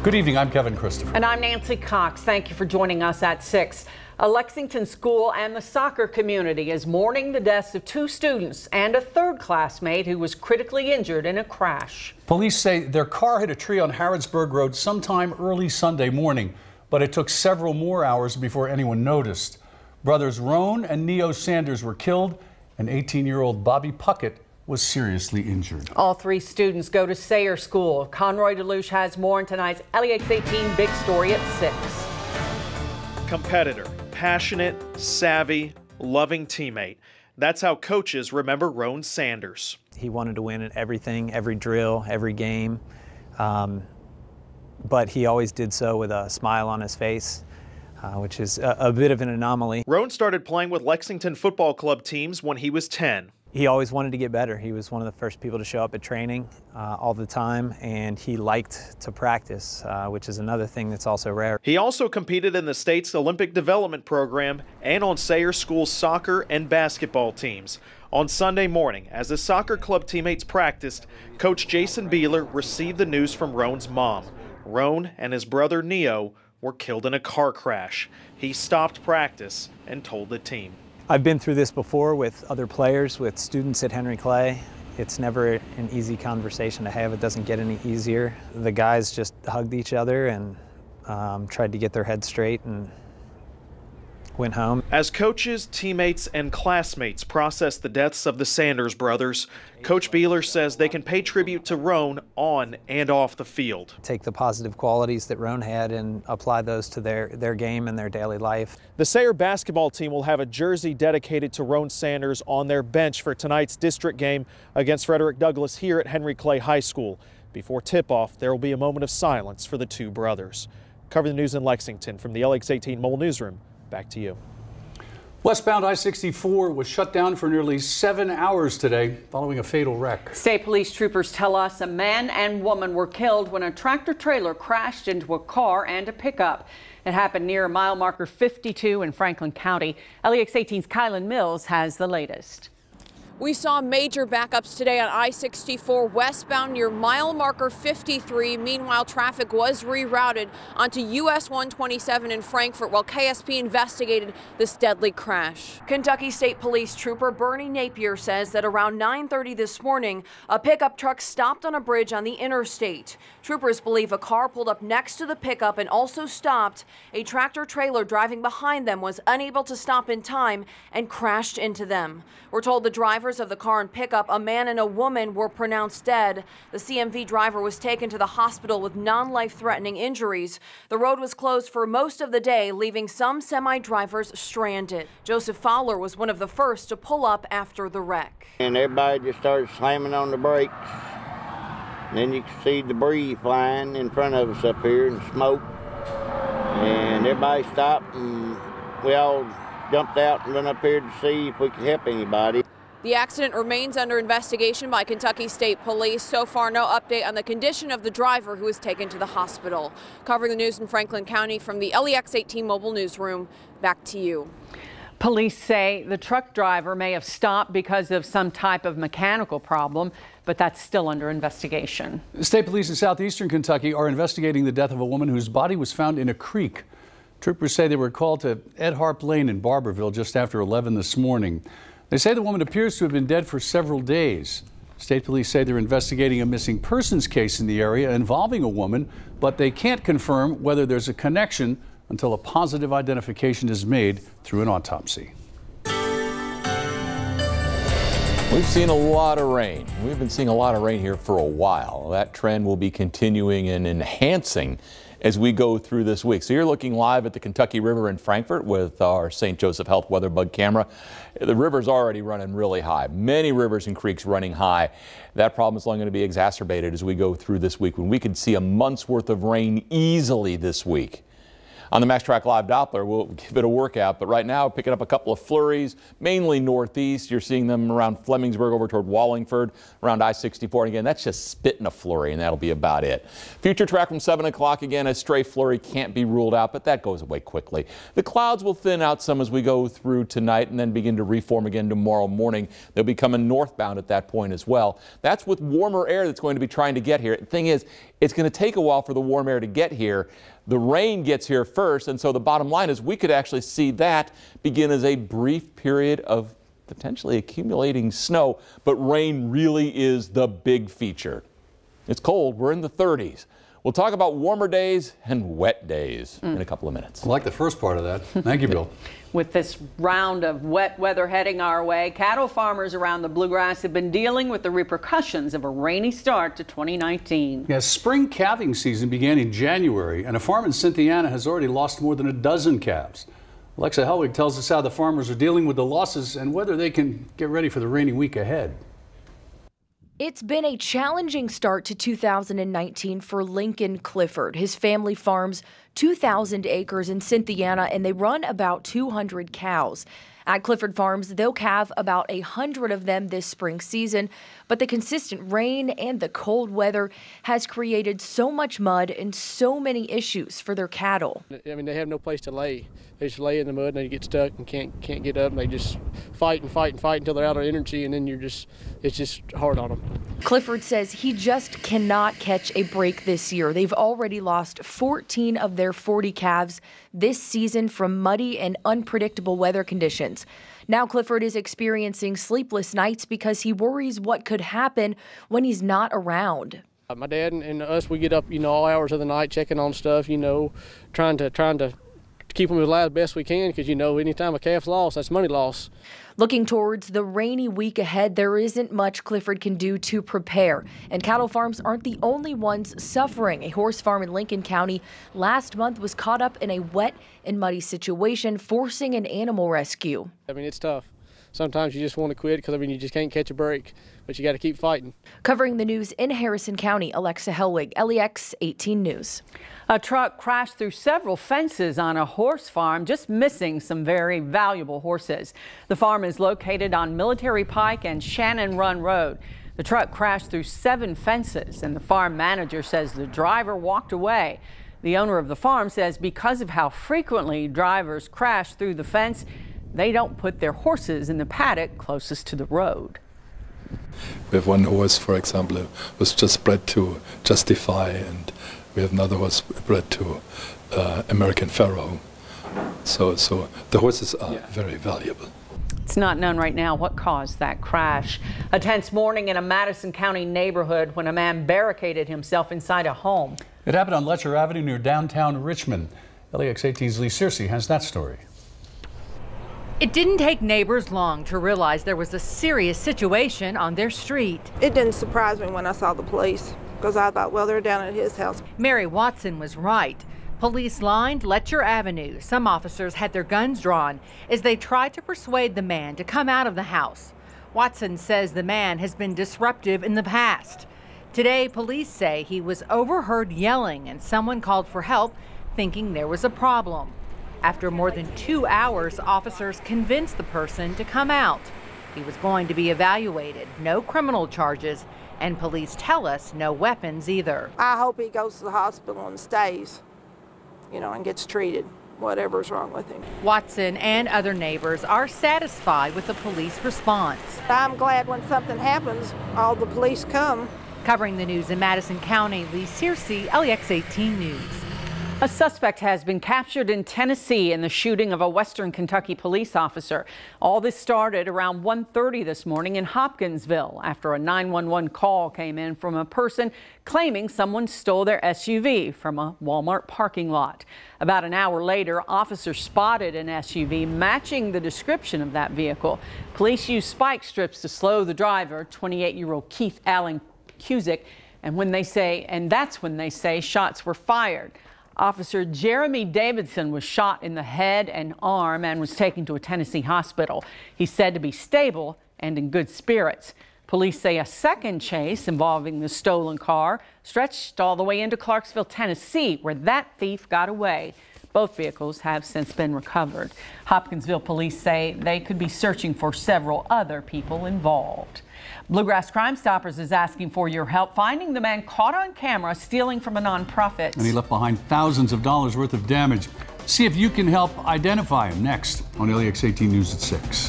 Good evening, I'm Kevin Christopher. And I'm Nancy Cox. Thank you for joining us at 6. A Lexington school and the soccer community is mourning the deaths of 2 students and a 3rd classmate who was critically injured in a crash. Police say their car hit a tree on Harrodsburg Road sometime early Sunday morning, but it took several more hours before anyone noticed. Brothers Roan and Neo Sanders were killed, and 18-year-old Bobby Puckett was seriously injured. All 3 students go to Sayre School. Conroy DeLuche has more in tonight's LEX 18 Big Story at 6. Competitor, passionate, savvy, loving teammate. That's how coaches remember Roan Sanders. He wanted to win at everything, every drill, every game, but he always did so with a smile on his face, which is a bit of an anomaly. Roan started playing with Lexington Football Club teams when he was 10. He always wanted to get better. He was one of the first people to show up at training all the time, and he liked to practice, which is another thing that's also rare. He also competed in the state's Olympic Development Program and on Sayre School's soccer and basketball teams. On Sunday morning, as his soccer club teammates practiced, Coach Jason Beeler received the news from Roan's mom. Roan and his brother Neo were killed in a car crash. He stopped practice and told the team. I've been through this before with other players, with students at Henry Clay. It's never an easy conversation to have. It doesn't get any easier. The guys just hugged each other and tried to get their heads straight and went home. As coaches, teammates, and classmates process the deaths of the Sanders brothers, Coach Beeler says they can pay tribute to Roan on and off the field. Take the positive qualities that Roan had and apply those to their game and their daily life. The Sayre basketball team will have a jersey dedicated to Roan Sanders on their bench for tonight's district game against Frederick Douglass here at Henry Clay High School. Before tip-off, there will be a moment of silence for the 2 brothers. Covering the news in Lexington from the LEX 18 Mobile Newsroom. Back to you. Westbound I64 was shut down for nearly 7 hours today following a fatal wreck. State police troopers tell us a man and woman were killed when a tractor trailer crashed into a car and a pickup. It happened near mile marker 52 in Franklin County. LEX 18's Kylan Mills has the latest. We saw major backups today on I64 westbound near mile marker 53. Meanwhile, traffic was rerouted onto US 127 in Frankfort while KSP investigated this deadly crash. Kentucky State Police Trooper Bernie Napier says that around 9:30 this morning, a pickup truck stopped on a bridge on the interstate. Troopers believe a car pulled up next to the pickup and also stopped. A tractor trailer driving behind them was unable to stop in time and crashed into them. We're told the drivers of the car and pickup, a man and a woman, were pronounced dead. The CMV driver was taken to the hospital with non-life-threatening injuries. The road was closed for most of the day, leaving some semi-drivers stranded. Joseph Fowler was one of the first to pull up after the wreck. And everybody just started slamming on the brakes. And then you could see debris flying in front of us up here and smoke. And everybody stopped and we all jumped out and went up here to see if we could help anybody. The accident remains under investigation by Kentucky State Police. So far, no update on the condition of the driver who was taken to the hospital. Covering the news in Franklin County from the LEX 18 Mobile Newsroom, back to you. Police say the truck driver may have stopped because of some type of mechanical problem, but that's still under investigation. State police in southeastern Kentucky are investigating the death of a woman whose body was found in a creek. Troopers say they were called to Ed Harp Lane in Barberville just after 11 this morning. They say the woman appears to have been dead for several days. State police say they're investigating a missing persons case in the area involving a woman, but they can't confirm whether there's a connection until a positive identification is made through an autopsy. We've seen a lot of rain. We've been seeing a lot of rain here for a while. That trend will be continuing and enhancing as we go through this week. So you're looking live at the Kentucky River in Frankfort with our St. Joseph Health WeatherBug camera. The river's already running really high. Many rivers and creeks running high. That problem is only going to be exacerbated as we go through this week when we could see a month's worth of rain easily this week. On the Max Track Live Doppler, we'll give it a workout, but right now picking up a couple of flurries, mainly northeast. You're seeing them around Flemingsburg over toward Wallingford, around I64. And again, that's just spitting a flurry, and that'll be about it. Future track from 7 o'clock. Again, a stray flurry can't be ruled out, but that goes away quickly. The clouds will thin out some as we go through tonight and then begin to reform again tomorrow morning. They'll be coming northbound at that point as well. That's with warmer air that's going to be trying to get here. The thing is, it's going to take a while for the warm air to get here. The rain gets here first, and so the bottom line is we could actually see that begin as a brief period of potentially accumulating snow, but rain really is the big feature. It's cold. We're in the 30s. We'll talk about warmer days and wet days in a couple of minutes. I like the first part of that. Thank you, Bill. With this round of wet weather heading our way, cattle farmers around the Bluegrass have been dealing with the repercussions of a rainy start to 2019. Yeah, spring calving season began in January, and a farm in Cynthiana has already lost more than a dozen calves. Alexa Helwig tells us how the farmers are dealing with the losses and whether they can get ready for the rainy week ahead. It's been a challenging start to 2019 for Lincoln Clifford. His family farms 2,000 acres in Cynthiana, and they run about 200 cows. At Clifford Farms, they'll calve about 100 of them this spring season, but the consistent rain and the cold weather has created so much mud and so many issues for their cattle. I mean, they have no place to lay. They just lay in the mud and they get stuck and can't get up, and they just fight and fight and fight until they're out of energy, and then it's just hard on them. Clifford says he just cannot catch a break this year. They've already lost 14 of their 40 calves this season from muddy and unpredictable weather conditions. Now Clifford is experiencing sleepless nights because he worries what could happen when he's not around. My dad and us, we get up, all hours of the night checking on stuff, trying to keep them alive as best we can, because anytime a calf's lost, that's money loss. Looking towards the rainy week ahead, there isn't much Clifford can do to prepare. And cattle farms aren't the only ones suffering. A horse farm in Lincoln County last month was caught up in a wet and muddy situation, forcing an animal rescue. I mean, it's tough. Sometimes you just want to quit because, you just can't catch a break, but you got to keep fighting. Covering the news in Harrison County, Alexa Helwig, LEX 18 News. A truck crashed through several fences on a horse farm, just missing some very valuable horses. The farm is located on Military Pike and Shannon Run Road. The truck crashed through 7 fences, and the farm manager says the driver walked away. The owner of the farm says because of how frequently drivers crash through the fence, they don't put their horses in the paddock closest to the road. We have one horse, for example, was just bred to Justify, and we have another horse bred to American Pharaoh. So the horses are very valuable. It's not known right now what caused that crash. A tense morning in a Madison County neighborhood when a man barricaded himself inside a home. It happened on Letcher Avenue near downtown Richmond. LEX 18's Lee Searcy has that story. It didn't take neighbors long to realize there was a serious situation on their street. It didn't surprise me when I saw the police, because I thought, well, they're down at his house. Mary Watson was right. Police lined Letcher Avenue. Some officers had their guns drawn as they tried to persuade the man to come out of the house. Watson says the man has been disruptive in the past. Today, police say he was overheard yelling and someone called for help, thinking there was a problem. After more than 2 hours, officers convinced the person to come out. He was going to be evaluated, no criminal charges, and police tell us no weapons either. I hope he goes to the hospital and stays, and gets treated, whatever's wrong with him. Watson and other neighbors are satisfied with the police response. I'm glad when something happens, all the police come. Covering the news in Madison County, Lee Searcy, LEX 18 News. A suspect has been captured in Tennessee in the shooting of a Western Kentucky police officer. All this started around 1:30 this morning in Hopkinsville after a 911 call came in from a person claiming someone stole their SUV from a Walmart parking lot. About an hour later, officers spotted an SUV matching the description of that vehicle. Police used spike strips to slow the driver, 28-year-old Keith Allen Cusick, and that's when they say shots were fired. Officer Jeremy Davidson was shot in the head and arm and was taken to a Tennessee hospital. He's said to be stable and in good spirits. Police say a second chase involving the stolen car stretched all the way into Clarksville, Tennessee, where that thief got away. Both vehicles have since been recovered. Hopkinsville police say they could be searching for several other people involved. Bluegrass Crime Stoppers is asking for your help finding the man caught on camera stealing from a nonprofit. And he left behind thousands of dollars worth of damage. See if you can help identify him next on LEX 18 News at 6.